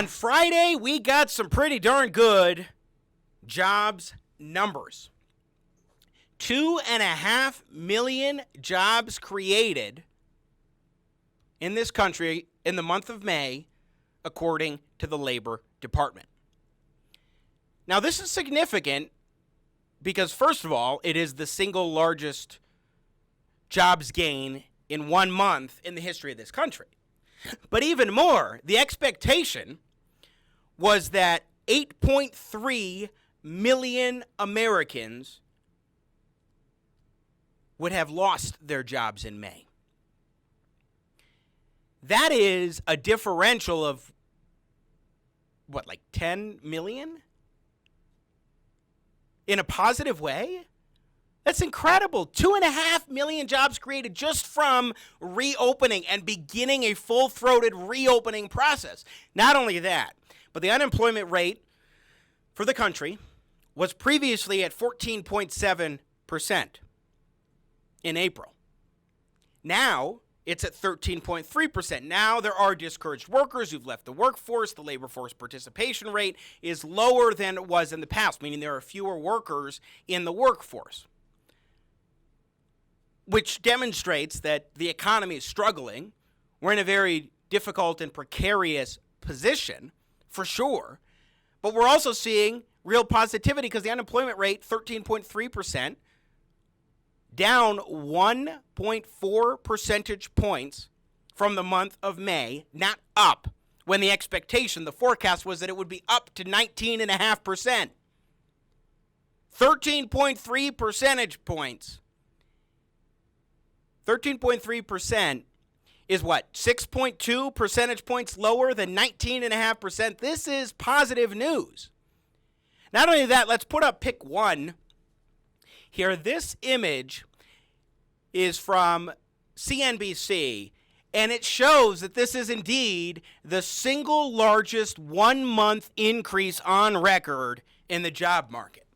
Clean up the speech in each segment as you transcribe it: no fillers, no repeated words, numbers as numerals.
On Friday, we got some pretty darn good jobs numbers. 2.5 million jobs created in this country in the month of May, according to the Labor Department. Now, this is significant because, first of all, it is the single largest jobs gain in 1 month in the history of this country. But even more, the expectation was that 8.3 million Americans would have lost their jobs in May. That is a differential of, what, like 10 million? In a positive way? That's incredible. 2.5 million jobs created just from reopening and beginning a full-throated reopening process. Not only that, but the unemployment rate for the country was previously at 14.7% in April. Now, it's at 13.3%. Now there are discouraged workers who've left the workforce. The labor force participation rate is lower than it was in the past, meaning there are fewer workers in the workforce, which demonstrates that the economy is struggling. We're in a very difficult and precarious position, for sure. But we're also seeing real positivity because the unemployment rate, 13.3%, down 1.4 percentage points from the month of May, not up, when the expectation, the forecast was that it would be up to 19.5%. 13.3 percentage points. 13.3% is what? 6.2 percentage points lower than 19.5%. This is positive news. Not only that, let's put up pick one here. This image is from CNBC, and it shows that this is indeed the single largest 1 month increase on record in the job market.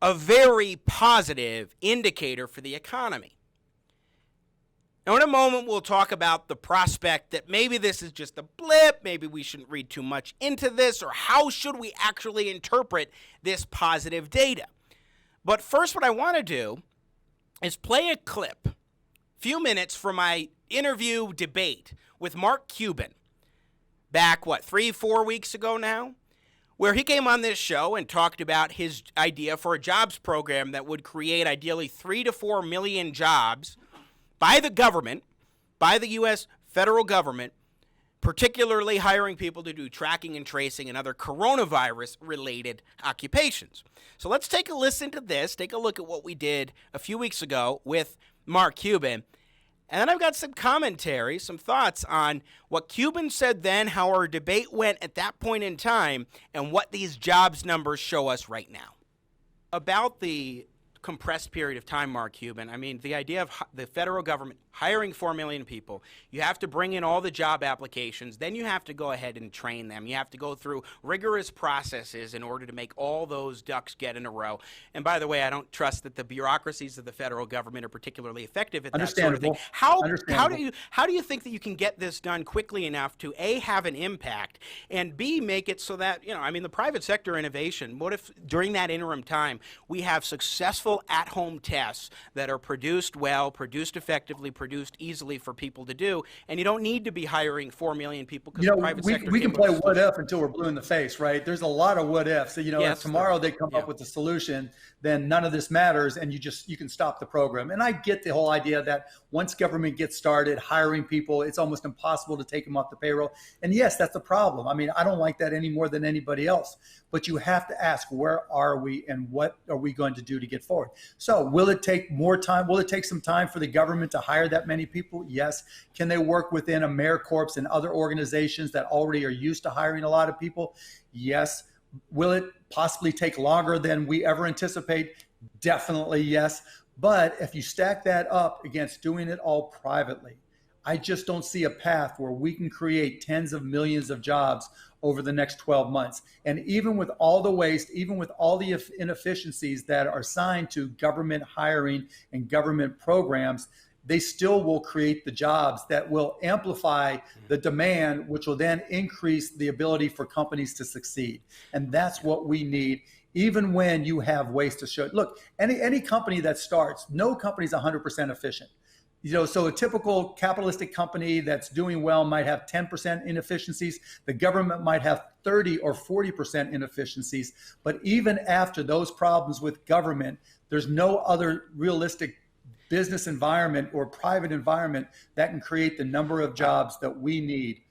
A very positive indicator for the economy. Now, in a moment, we'll talk about the prospect that maybe this is just a blip, maybe we shouldn't read too much into this, or how should we actually interpret this positive data. But first, what I want to do is play a clip, a few minutes from my interview debate with Mark Cuban back, 3-4 weeks ago now, where he came on this show and talked about his idea for a jobs program that would create ideally 3 to 4 million jobs by the government, by the U.S. federal government, particularly hiring people to do tracking and tracing and other coronavirus-related occupations. So let's take a listen to this, take a look at what we did a few weeks ago with Mark Cuban, and then I've got some commentary, some thoughts on what Cuban said then, how our debate went at that point in time, and what these jobs numbers show us right now. About the compressed period of time, Mark Cuban, I mean, the idea of the federal government hiring 4 million people, you have to bring in all the job applications, then you have to go ahead and train them. You have to go through rigorous processes in order to make all those ducks get in a row. And by the way, I don't trust that the bureaucracies of the federal government are particularly effective at that sort of thing. How do you think that you can get this done quickly enough to A, have an impact, and B, make it so that, the private sector innovation, what if during that interim time we have successful at-home tests that are produced well, produced effectively, produced easily for people to do, and you don't need to be hiring 4 million people because the private sector. We can play what if until we're blue in the face, right? There's a lot of what ifs. So, yes, if tomorrow they come up with a solution, then none of this matters, and you can stop the program. And I get the whole idea that once government gets started hiring people, it's almost impossible to take them off the payroll. And yes, that's the problem. I mean, I don't like that any more than anybody else. But you have to ask, where are we and what are we going to do to get forward? So will it take more time? Will it take some time for the government to hire that many people? Yes. Can they work within AmeriCorps and other organizations that already are used to hiring a lot of people? Yes. Will it possibly take longer than we ever anticipate? Definitely yes. But if you stack that up against doing it all privately, I just don't see a path where we can create tens of millions of jobs over the next 12 months. And even with all the waste, even with all the inefficiencies that are assigned to government hiring and government programs, they still will create the jobs that will amplify the demand, which will then increase the ability for companies to succeed. And that's what we need. Even when you have ways to show, look, any company that starts, no company is 100% efficient. So a typical capitalistic company that's doing well might have 10% inefficiencies. The government might have 30 or 40% inefficiencies. But even after those problems with government, there's no other realistic business environment or private environment that can create the number of jobs that we need.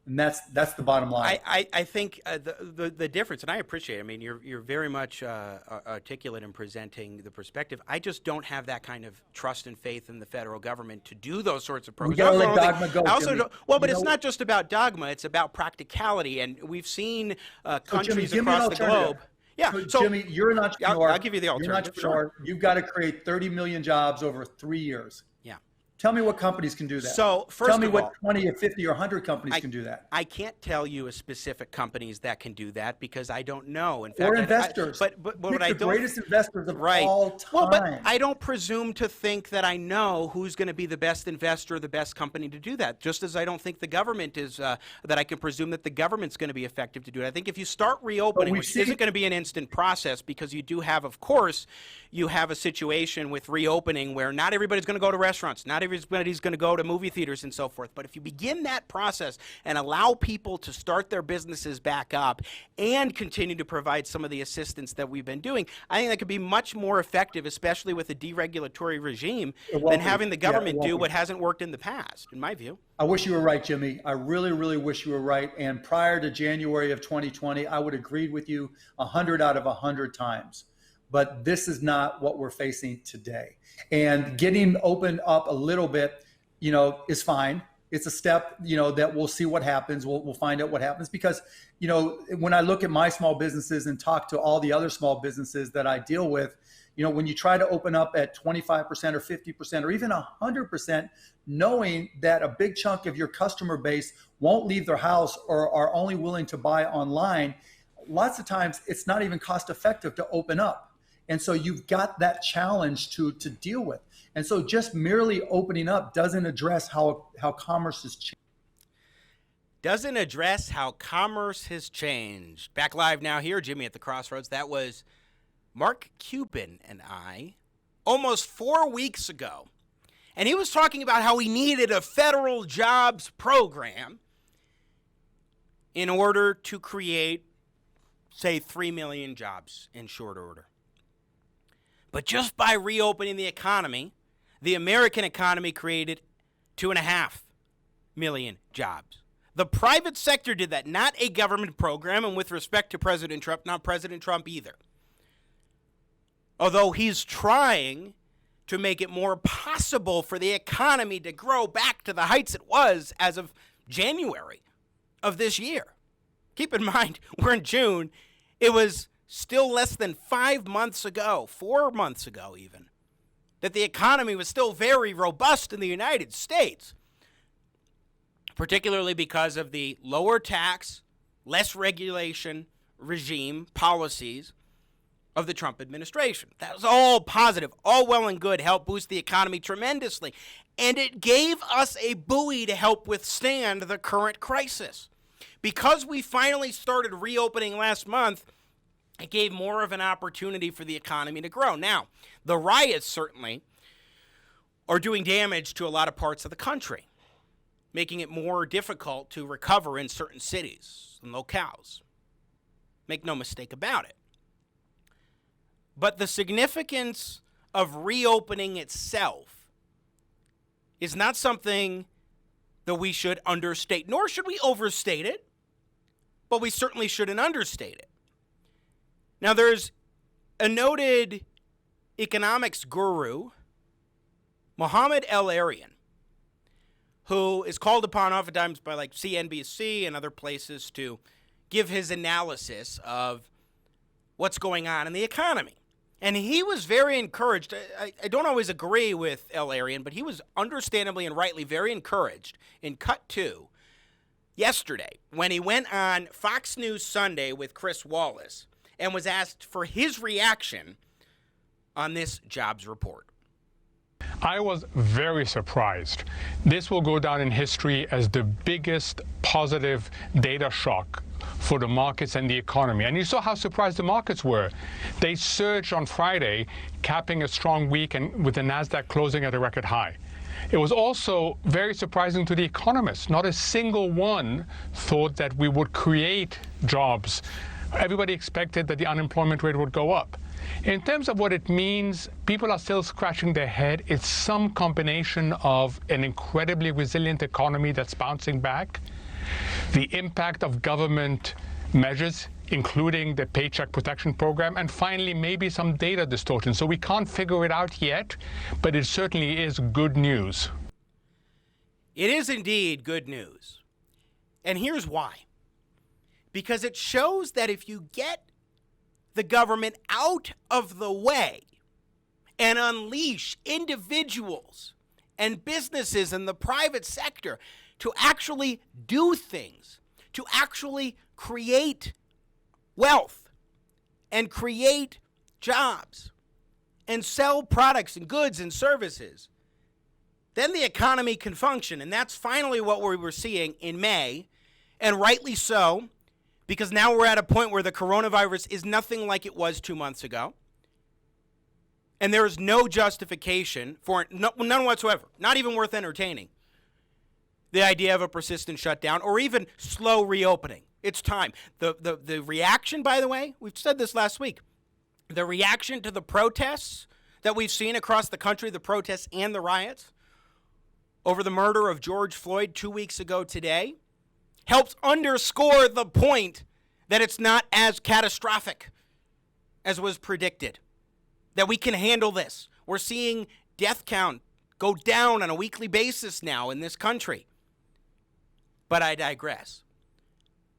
And that's the bottom line. I think the difference, and I appreciate it. I mean, you're very much articulate in presenting the perspective. I just don't have that kind of trust and faith in the federal government to do those sorts of programs. We gotta let dogma go. But it's not just about dogma; it's about practicality. And we've seen countries across the globe. Yeah, so Jimmy, you're an entrepreneur. I'll give you the alternative. Sure. You've got to create 30 million jobs over 3 years. Yeah. Tell me what companies can do that. So first tell me of all, what 20 or 50 or 100 companies can do that. I can't tell you a specific companies that can do that because I don't know. In fact, or investors. But what I the don't, greatest investors of all time. Well, but I don't presume to think that I know who's going to be the best investor, the best company to do that. Just as I don't think the government is that I can presume that the government's going to be effective to do it. I think if you start reopening, which isn't going to be an instant process, because you do have, of course, you have a situation with reopening where not everybody's going to go to restaurants, not everybody's going to go to movie theaters and so forth. But if you begin that process and allow people to start their businesses back up and continue to provide some of the assistance that we've been doing, I think that could be much more effective, especially with a deregulatory regime, than having the government do what hasn't worked in the past, in my view. I wish you were right, Jimmy. I really, really wish you were right. And prior to January of 2020, I would have agreed with you 100 out of 100 times. But this is not what we're facing today. And getting opened up a little bit, is fine. It's a step, that we'll see what happens. We'll find out what happens because, when I look at my small businesses and talk to all the other small businesses that I deal with, when you try to open up at 25% or 50% or even 100%, knowing that a big chunk of your customer base won't leave their house or are only willing to buy online, lots of times it's not even cost effective to open up. And so you've got that challenge to deal with. And so just merely opening up doesn't address how commerce has changed. Doesn't address how commerce has changed. Back live now here, Jimmy at the Crossroads. That was Mark Cuban and I almost 4 weeks ago. And he was talking about how he needed a federal jobs program in order to create, say, 3 million jobs in short order. But just by reopening the economy, the American economy created 2.5 million jobs. The private sector did that, not a government program, and with respect to President Trump, not President Trump either. Although he's trying to make it more possible for the economy to grow back to the heights it was as of January of this year. Keep in mind, we're in June. It was still less than 5 months ago, 4 months ago even, that the economy was still very robust in the United States, particularly because of the lower tax, less regulation regime policies of the Trump administration. That was all positive, all well and good, helped boost the economy tremendously. And it gave us a buoy to help withstand the current crisis. Because we finally started reopening last month, it gave more of an opportunity for the economy to grow. Now, the riots certainly are doing damage to a lot of parts of the country, making it more difficult to recover in certain cities and locales. Make no mistake about it. But the significance of reopening itself is not something that we should understate, nor should we overstate it, but we certainly shouldn't understate it. Now, there's a noted economics guru, Mohammed El-Erian, who is called upon oftentimes by like CNBC and other places to give his analysis of what's going on in the economy. And he was very encouraged. I don't always agree with El-Erian, but he was understandably and rightly very encouraged in Cut 2 yesterday when he went on Fox News Sunday with Chris Wallace and was asked for his reaction on this jobs report. I was very surprised. This will go down in history as the biggest positive data shock for the markets and the economy. And you saw how surprised the markets were. They surged on Friday, capping a strong week and with the NASDAQ closing at a record high. It was also very surprising to the economists. Not a single one thought that we would create jobs. Everybody expected that the unemployment rate would go up. In terms of what it means, people are still scratching their head. It's some combination of an incredibly resilient economy that's bouncing back, the impact of government measures, including the Paycheck Protection Program, and finally, maybe some data distortion. So we can't figure it out yet, but it certainly is good news. It is indeed good news. And here's why. Because it shows that if you get the government out of the way and unleash individuals and businesses in the private sector to actually do things, to actually create wealth and create jobs and sell products and goods and services, then the economy can function. And that's finally what we were seeing in May, and rightly so, because now we're at a point where the coronavirus is nothing like it was 2 months ago. And there is no justification for it, none whatsoever, not even worth entertaining, the idea of a persistent shutdown or even slow reopening. It's time. The reaction, by the way, we've said this last week, the reaction to the protests that we've seen across the country, the protests and the riots over the murder of George Floyd 2 weeks ago today, helps underscore the point that it's not as catastrophic as was predicted, that we can handle this. We're seeing death count go down on a weekly basis now in this country. But I digress.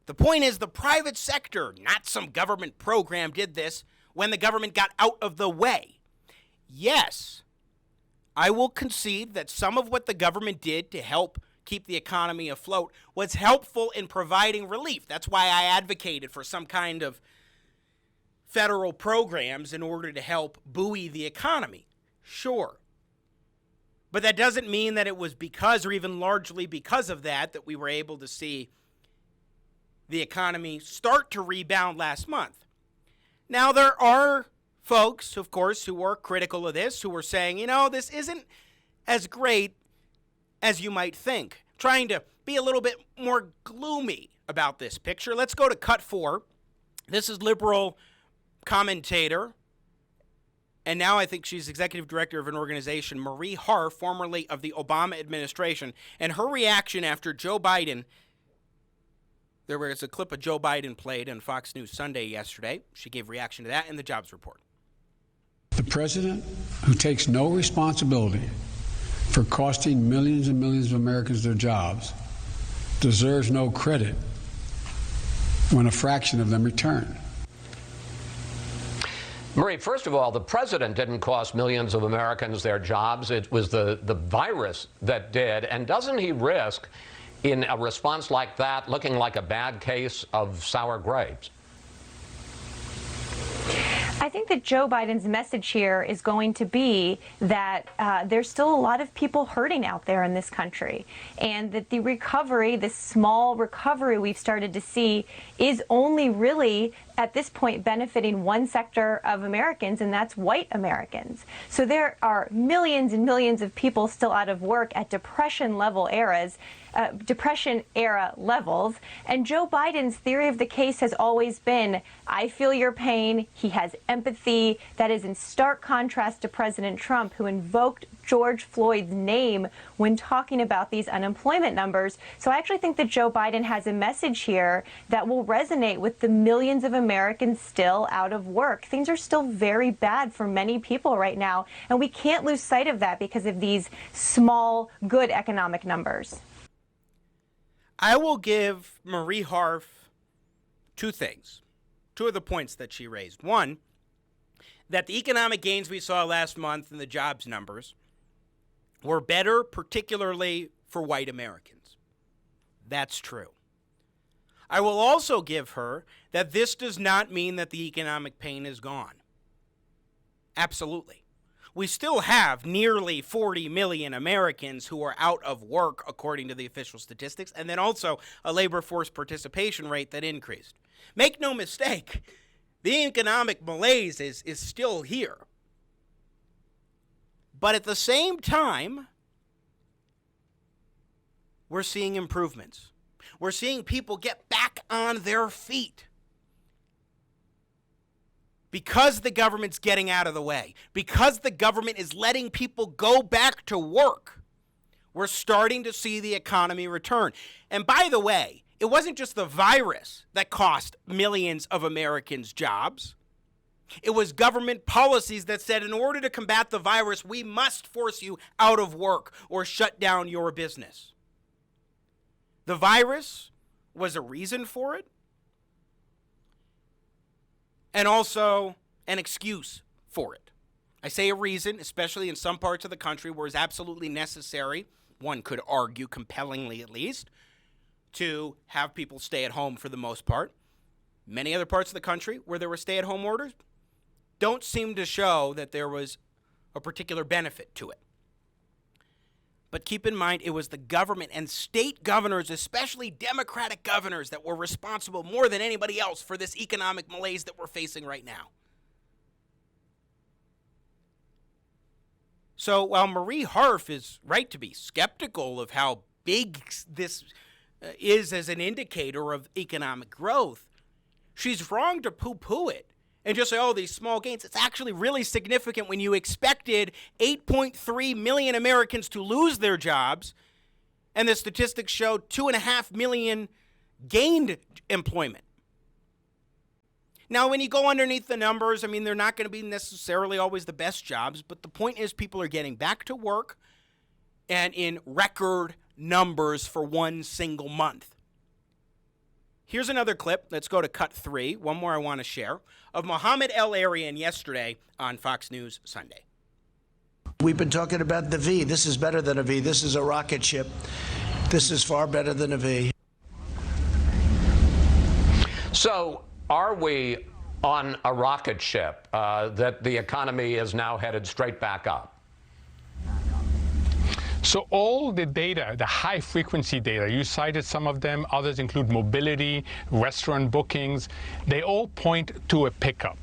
The point is the private sector, not some government program, did this when the government got out of the way. Yes, I will concede that some of what the government did to help keep the economy afloat was helpful in providing relief. That's why I advocated for some kind of federal programs in order to help buoy the economy. Sure. But that doesn't mean that it was because, or even largely because of that we were able to see the economy start to rebound last month. Now, there are folks, of course, who are critical of this, who are saying, this isn't as great as you might think, trying to be a little bit more gloomy about this picture. Let's go to cut 4. This is liberal commentator, and now I think she's executive director of an organization, Marie Harf, formerly of the Obama administration, and her reaction after Joe Biden. There was a clip of Joe Biden played on Fox News Sunday yesterday. She gave reaction to that in the jobs report. The president, who takes no responsibility for costing millions and millions of Americans their jobs, deserves no credit when a fraction of them return. Marie, first of all, the president didn't cost millions of Americans their jobs. It was the virus that did. And doesn't he risk, in a response like that, looking like a bad case of sour grapes? I think that Joe Biden's message here is going to be that there's still a lot of people hurting out there in this country, and that the recovery, this small recovery we've started to see, is only really at this point benefiting one sector of Americans, and that's white Americans. So there are millions and millions of people still out of work at Depression era levels. And Joe Biden's theory of the case has always been, I feel your pain. He has empathy. That is in stark contrast to President Trump, who invoked George Floyd's name when talking about these unemployment numbers. So I actually think that Joe Biden has a message here that will resonate with the millions of Americans still out of work. Things are still very bad for many people right now, and we can't lose sight of that because of these small, good economic numbers. I will give Marie Harf two things, two of the points that she raised. One, that the economic gains we saw last month in the jobs numbers were better, particularly for white Americans. That's true. I will also give her that this does not mean that the economic pain is gone. Absolutely. we still have nearly 40 million Americans who are out of work, according to the official statistics, and then also a labor force participation rate that increased. Make no mistake, the economic malaise is still here. But at the same time, we're seeing improvements. We're seeing people get back on their feet. Because the government's getting out of the way, because the government is letting people go back to work, we're starting to see the economy return. And by the way, it wasn't just the virus that cost millions of Americans jobs. It was government policies that said in order to combat the virus, we must force you out of work or shut down your business. The virus was a reason for it, and also an excuse for it. I say a reason, especially in some parts of the country where it's absolutely necessary, one could argue compellingly at least, to have people stay at home for the most part. Many other parts of the country where there were stay-at-home orders don't seem to show that there was a particular benefit to it. But keep in mind, it was the government and state governors, especially Democratic governors, that were responsible more than anybody else for this economic malaise that we're facing right now. So while Marie Harf is right to be skeptical of how big this is as an indicator of economic growth, she's wrong to poo-poo it and just say, oh, these small gains. It's actually really significant when you expected 8.3 million Americans to lose their jobs, and the statistics showed 2.5 million gained employment. Now, when you go underneath the numbers, I mean, they're not going to be necessarily always the best jobs, but the point is people are getting back to work and in record numbers for one single month. Here's another clip. Let's go to cut 3. One more I want to share of Mohammed El-Erian yesterday on Fox News Sunday. We've been talking about the V. This is better than a V. This is a rocket ship. This is far better than a V. So are we on a rocket ship that the economy is now headed straight back up? So all the data, the high-frequency data, you cited some of them, others include mobility, restaurant bookings, they all point to a pickup.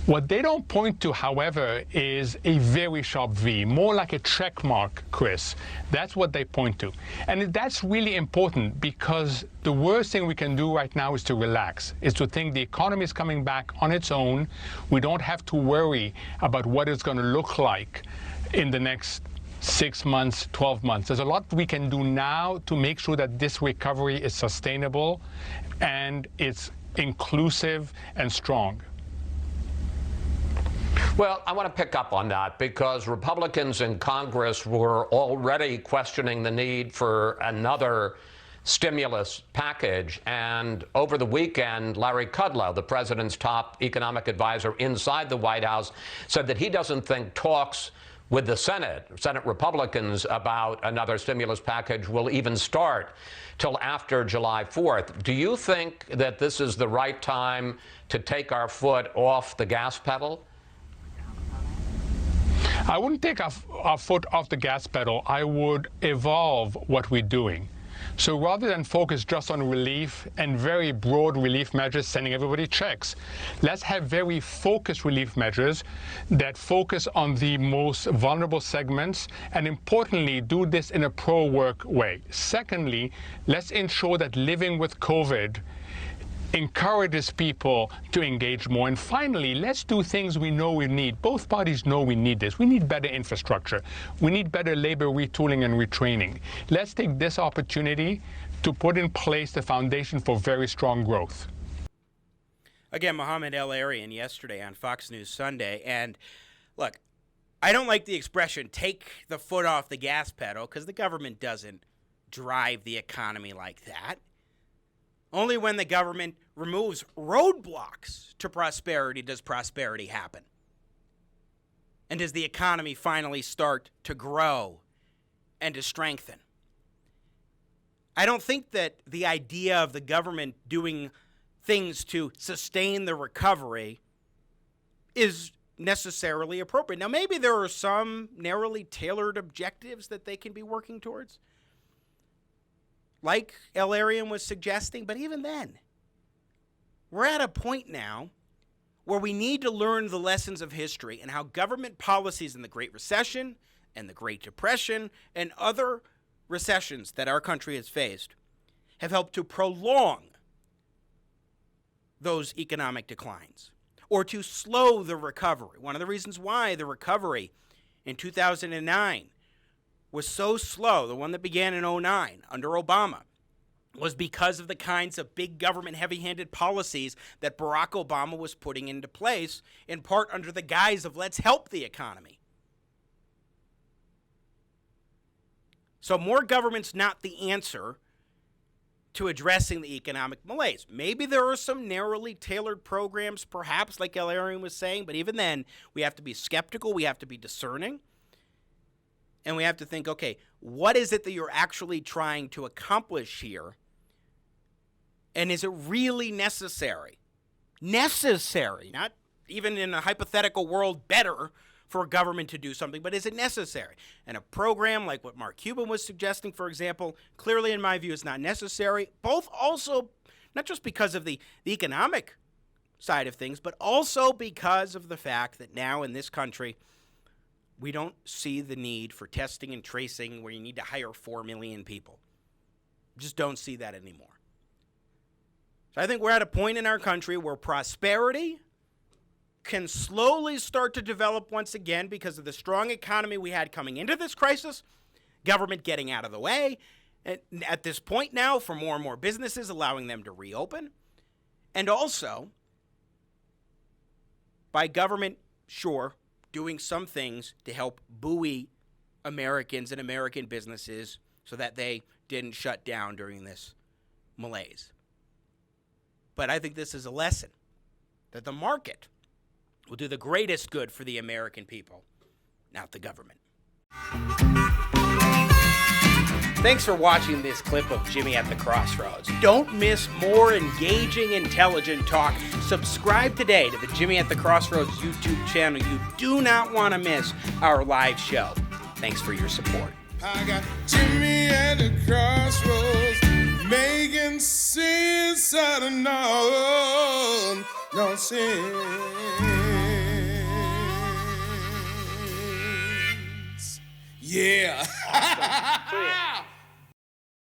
What they don't point to, however, is a very sharp V, more like a check mark, Chris. That's what they point to. And that's really important because the worst thing we can do right now is to relax, is to think the economy is coming back on its own. We don't have to worry about what it's going to look like in the next 6 months, 12 months. There's a lot we can do now to make sure that this recovery is sustainable and it's inclusive and strong. Well, I want to pick up on that because Republicans in Congress were already questioning the need for another stimulus package. And over the weekend, Larry Kudlow, the president's top economic advisor inside the White House, said that he doesn't think talks with the Senate Republicans about another stimulus package will even start till after July 4th. Do you think that this is the right time to take our foot off the gas pedal? I wouldn't take our foot off the gas pedal. I would evolve what we're doing. So rather than focus just on relief and very broad relief measures, sending everybody checks, let's have very focused relief measures that focus on the most vulnerable segments and, importantly, do this in a pro-work way. Secondly, let's ensure that living with COVID encourages people to engage more. And finally, let's do things we know we need. Both parties know we need this. We need better infrastructure. We need better labor retooling and retraining. Let's take this opportunity to put in place the foundation for very strong growth. Again, Mohammed El-Erian yesterday on Fox News Sunday. And look, I don't like the expression, take the foot off the gas pedal, because the government doesn't drive the economy like that. Only when the government removes roadblocks to prosperity does prosperity happen. And does the economy finally start to grow and to strengthen? I don't think that the idea of the government doing things to sustain the recovery is necessarily appropriate. Now, maybe there are some narrowly tailored objectives that they can be working towards, like El-Erian was suggesting, but even then, we're at a point now where we need to learn the lessons of history and how government policies in the Great Recession and the Great Depression and other recessions that our country has faced have helped to prolong those economic declines or to slow the recovery. One of the reasons why the recovery in 2009 was so slow, the one that began in 2009 under Obama, was because of the kinds of big government heavy-handed policies that Barack Obama was putting into place, in part under the guise of let's help the economy. So more government's not the answer to addressing the economic malaise. Maybe there are some narrowly tailored programs, perhaps, like El-Erian was saying, but even then, we have to be skeptical, we have to be discerning, and we have to think, okay, what is it that you're actually trying to accomplish here? And is it really necessary? Necessary, not even in a hypothetical world better for government to do something, but is it necessary? And a program like what Mark Cuban was suggesting, for example, clearly in my view is not necessary, both also not just because of the economic side of things, but also because of the fact that now in this country, we don't see the need for testing and tracing where you need to hire 4 million people. Just don't see that anymore. So I think we're at a point in our country where prosperity can slowly start to develop once again because of the strong economy we had coming into this crisis, government getting out of the way, and at this point now for more and more businesses, allowing them to reopen, and also by government, sure, doing some things to help buoy Americans and American businesses so that they didn't shut down during this malaise. But I think this is a lesson that the market will do the greatest good for the American people, not the government. Thanks for watching this clip of Jimmy at the Crossroads. Don't miss more engaging, intelligent talk. Subscribe today to the Jimmy at the Crossroads YouTube channel. You do not want to miss our live show. Thanks for your support. I got Jimmy at the crossroads, making sense out of no sense. Yeah.